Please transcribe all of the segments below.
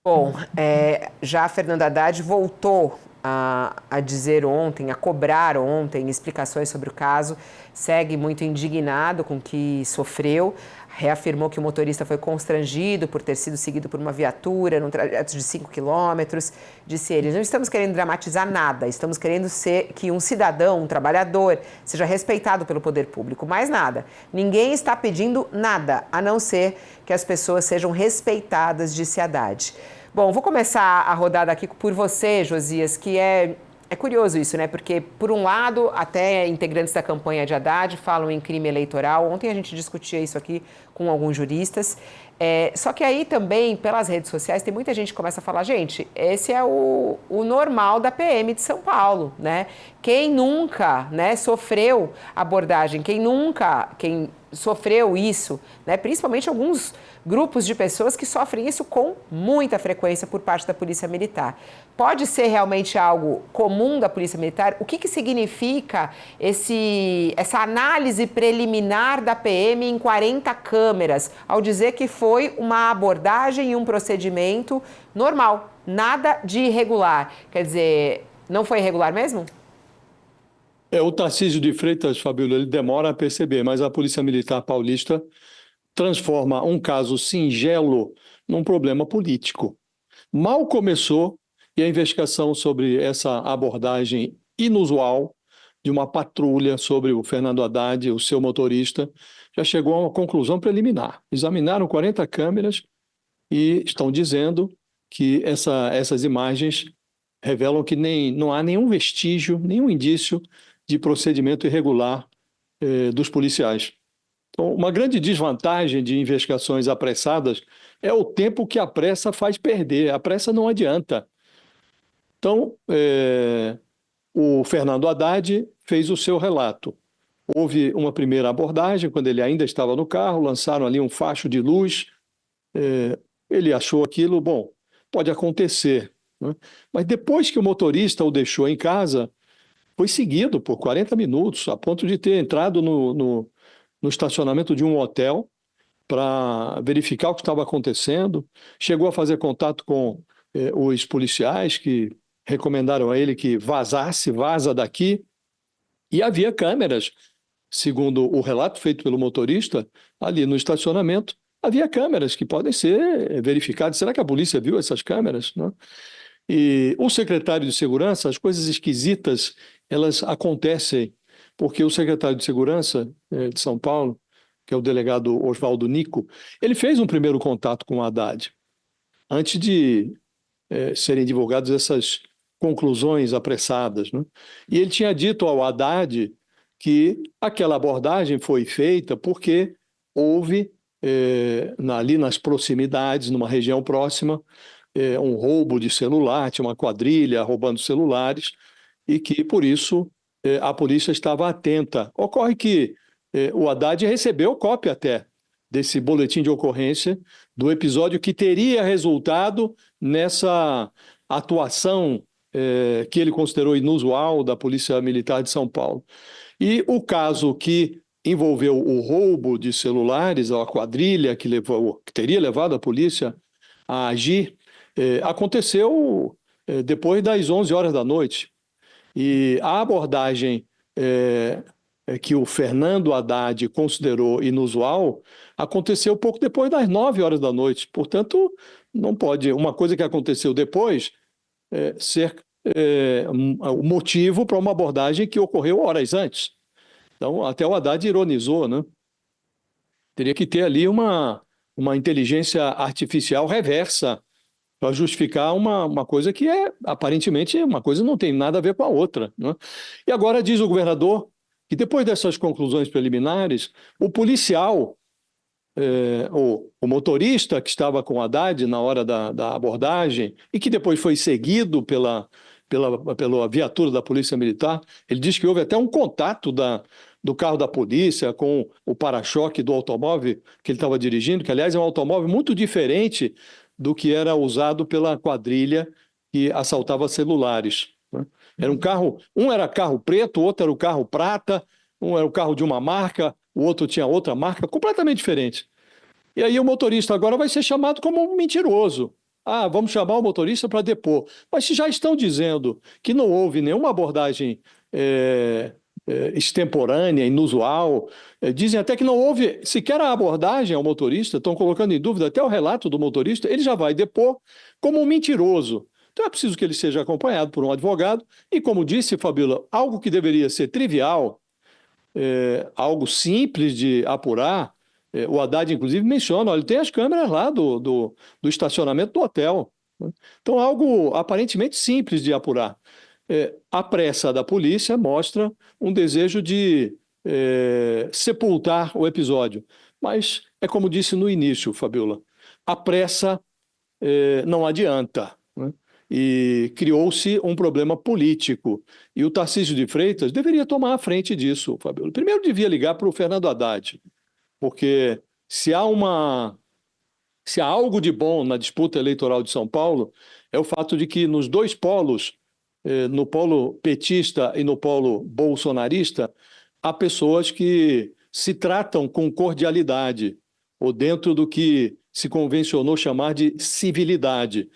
Bom, já a Fernanda Haddad voltou a dizer ontem, a cobrar ontem explicações sobre o caso, segue muito indignado com o que sofreu, reafirmou que o motorista foi constrangido por ter sido seguido por uma viatura num trajeto de 5 quilômetros. Disse ele, não estamos querendo dramatizar nada, estamos querendo que um cidadão, um trabalhador, seja respeitado pelo poder público, mais nada. Ninguém está pedindo nada, a não ser que as pessoas sejam respeitadas, disse Haddad. Bom, vou começar a rodada aqui por você, Josias, que é curioso isso, né? Porque, por um lado, até integrantes da campanha de Haddad falam em crime eleitoral. Ontem a gente discutia isso aqui com alguns juristas. Só que aí também, pelas redes sociais, tem muita gente que começa a falar, gente, esse é o normal da PM de São Paulo, né? Quem nunca, né, sofreu abordagem, quem sofreu isso, né? Principalmente alguns grupos de pessoas que sofrem isso com muita frequência por parte da Polícia Militar. Pode ser realmente algo comum da Polícia Militar? O que significa essa análise preliminar da PM em 40 câmeras, ao dizer que foi uma abordagem e um procedimento normal, nada de irregular? Quer dizer, não foi irregular mesmo? O Tarcísio de Freitas, Fabíola, ele demora a perceber, mas a Polícia Militar Paulista transforma um caso singelo num problema político. Mal começou e a investigação sobre essa abordagem inusual de uma patrulha sobre o Fernando Haddad, o seu motorista, já chegou a uma conclusão preliminar. Examinaram 40 câmeras e estão dizendo que essas imagens revelam que não há nenhum vestígio, nenhum indício de procedimento irregular dos policiais. Então, uma grande desvantagem de investigações apressadas é o tempo que a pressa faz perder. A pressa não adianta. Então, o Fernando Haddad fez o seu relato. Houve uma primeira abordagem, quando ele ainda estava no carro, lançaram ali um facho de luz. Ele achou aquilo, bom, pode acontecer, né? Mas depois que o motorista o deixou em casa, foi seguido por 40 minutos, a ponto de ter entrado no estacionamento de um hotel para verificar o que estava acontecendo. Chegou a fazer contato com os policiais que recomendaram a ele que vaza daqui. E havia câmeras, segundo o relato feito pelo motorista, ali no estacionamento, havia câmeras que podem ser verificadas. Será que a polícia viu essas câmeras, né? E o secretário de Segurança, as coisas esquisitas, elas acontecem, porque o secretário de Segurança de São Paulo, que é o delegado Oswaldo Nico, ele fez um primeiro contato com o Haddad, antes de serem divulgadas essas conclusões apressadas, né? E ele tinha dito ao Haddad que aquela abordagem foi feita porque houve, ali nas proximidades, numa região próxima, um roubo de celular, tinha uma quadrilha roubando celulares, e que, por isso, a polícia estava atenta. Ocorre que o Haddad recebeu cópia até desse boletim de ocorrência do episódio que teria resultado nessa atuação que ele considerou inusual da Polícia Militar de São Paulo. E o caso que envolveu o roubo de celulares, a quadrilha que teria levado a polícia a agir, aconteceu depois das 11 horas da noite. E a abordagem que o Fernando Haddad considerou inusual aconteceu pouco depois das 9 horas da noite. Portanto, não pode uma coisa que aconteceu depois ser o motivo para uma abordagem que ocorreu horas antes. Então, até o Haddad ironizou, né? Teria que ter ali uma inteligência artificial reversa para justificar uma coisa que aparentemente, uma coisa não tem nada a ver com a outra, né? E agora diz o governador que depois dessas conclusões preliminares, o policial, o motorista que estava com o Haddad na hora da abordagem e que depois foi seguido pela viatura da Polícia Militar, ele diz que houve até um contato do carro da polícia com o para-choque do automóvel que ele estava dirigindo, que, aliás, é um automóvel muito diferente do que era usado pela quadrilha que assaltava celulares, né? Era um era carro preto, o outro era o carro prata, um era o carro de uma marca, o outro tinha outra marca, completamente diferente. E aí o motorista agora vai ser chamado como um mentiroso. Ah, vamos chamar o motorista para depor. Mas se já estão dizendo que não houve nenhuma abordagem extemporânea, inusual, dizem até que não houve sequer a abordagem ao motorista, estão colocando em dúvida até o relato do motorista, ele já vai depor como um mentiroso. Então é preciso que ele seja acompanhado por um advogado e, como disse Fabíola, algo que deveria ser trivial, algo simples de apurar. O Haddad, inclusive, menciona, olha, tem as câmeras lá do estacionamento do hotel, né? Então, algo aparentemente simples de apurar. A pressa da polícia mostra um desejo de sepultar o episódio. Mas é como disse no início, Fabíola, a pressa não adianta, né? E criou-se um problema político. E o Tarcísio de Freitas deveria tomar a frente disso, Fabíola. Primeiro devia ligar para o Fernando Haddad, porque se há algo de bom na disputa eleitoral de São Paulo, é o fato de que nos dois polos, no polo petista e no polo bolsonarista, há pessoas que se tratam com cordialidade, ou dentro do que se convencionou chamar de civilidade.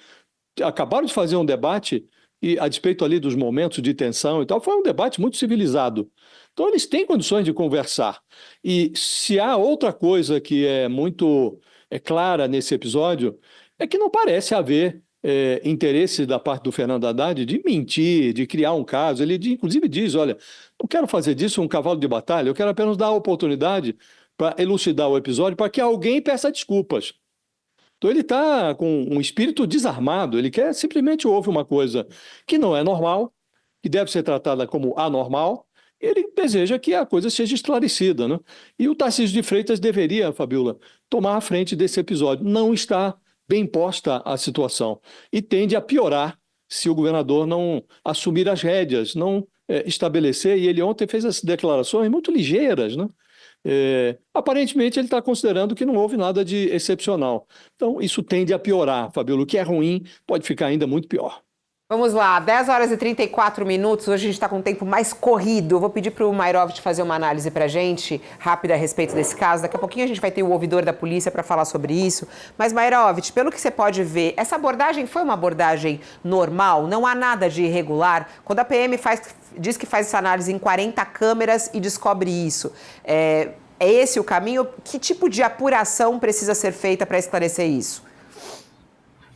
Acabaram de fazer um debate e, a despeito ali dos momentos de tensão e tal, foi um debate muito civilizado. Então, eles têm condições de conversar. E se há outra coisa que é muito clara nesse episódio, é que não parece haver interesse da parte do Fernando Haddad de mentir, de criar um caso. Ele, inclusive, diz, olha, não quero fazer disso um cavalo de batalha, eu quero apenas dar a oportunidade para elucidar o episódio, para que alguém peça desculpas. Então ele está com um espírito desarmado, ele quer simplesmente ouvir uma coisa que não é normal, que deve ser tratada como anormal, e ele deseja que a coisa seja esclarecida, né? E o Tarcísio de Freitas deveria, Fabíola, tomar a frente desse episódio. Não está bem posta a situação e tende a piorar se o governador não assumir as rédeas, não estabelecer, e ele ontem fez as declarações muito ligeiras, né? Aparentemente ele está considerando que não houve nada de excepcional. Então isso tende a piorar, Fabíola. O que é ruim pode ficar ainda muito pior. Vamos lá, 10 horas e 34 minutos, hoje a gente está com um tempo mais corrido. Eu vou pedir para o Mairovich fazer uma análise para a gente, rápida a respeito desse caso. Daqui a pouquinho a gente vai ter o ouvidor da polícia para falar sobre isso. Mas, Mairovich, pelo que você pode ver, essa abordagem foi uma abordagem normal? Não há nada de irregular? Quando a PM diz que faz essa análise em 40 câmeras e descobre isso, é esse o caminho? Que tipo de apuração precisa ser feita para esclarecer isso?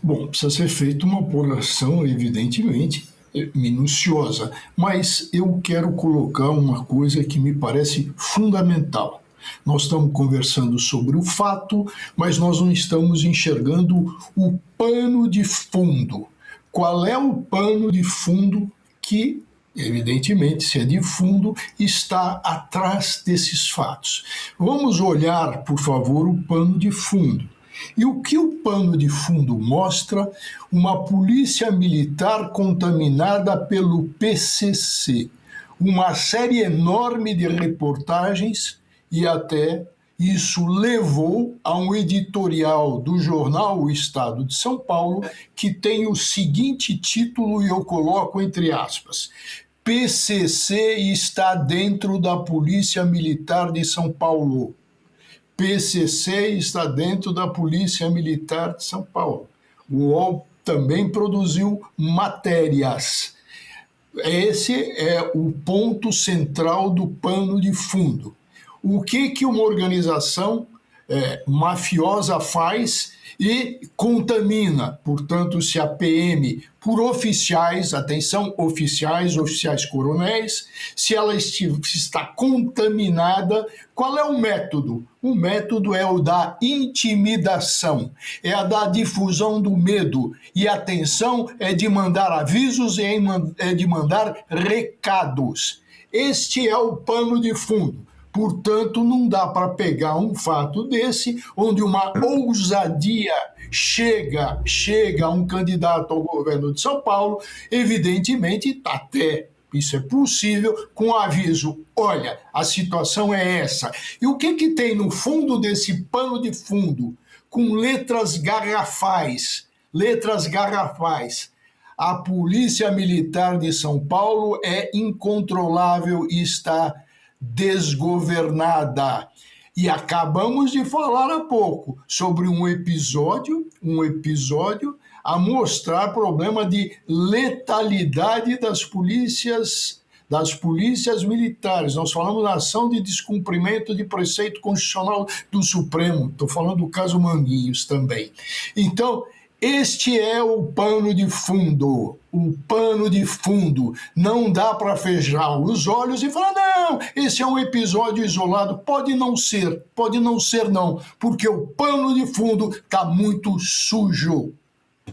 Bom, precisa ser feita uma apuração, evidentemente, minuciosa, mas eu quero colocar uma coisa que me parece fundamental. Nós estamos conversando sobre o fato, mas nós não estamos enxergando o pano de fundo. Qual é o pano de fundo que, evidentemente, se é de fundo, está atrás desses fatos? Vamos olhar, por favor, o pano de fundo. E o que o pano de fundo mostra? Uma polícia militar contaminada pelo PCC. Uma série enorme de reportagens e até isso levou a um editorial do jornal O Estado de São Paulo que tem o seguinte título, e eu coloco entre aspas: PCC está dentro da Polícia Militar de São Paulo. PCC está dentro da Polícia Militar de São Paulo. O UOL também produziu matérias. Esse é o ponto central do pano de fundo. O que uma organização mafiosa faz e contamina? Portanto, se a PM, por oficiais, atenção, oficiais coronéis, se ela está contaminada, qual é o método? O método é o da intimidação, é a da difusão do medo, e a atenção é de mandar avisos e é de mandar recados. Este é o pano de fundo. Portanto, não dá para pegar um fato desse, onde uma ousadia chega a um candidato ao governo de São Paulo, evidentemente, até isso é possível, com aviso: olha, a situação é essa. E o que tem no fundo desse pano de fundo? Com letras garrafais, a Polícia Militar de São Paulo é incontrolável e está desgovernada. E acabamos de falar há pouco sobre um episódio a mostrar problema de letalidade das polícias militares. Nós falamos da ação de descumprimento de preceito constitucional do Supremo. Estou falando do caso Manguinhos também. Então, este é o pano de fundo. O pano de fundo. Não dá para fechar os olhos e falar, não, esse é um episódio isolado. Pode não ser não, porque o pano de fundo está muito sujo.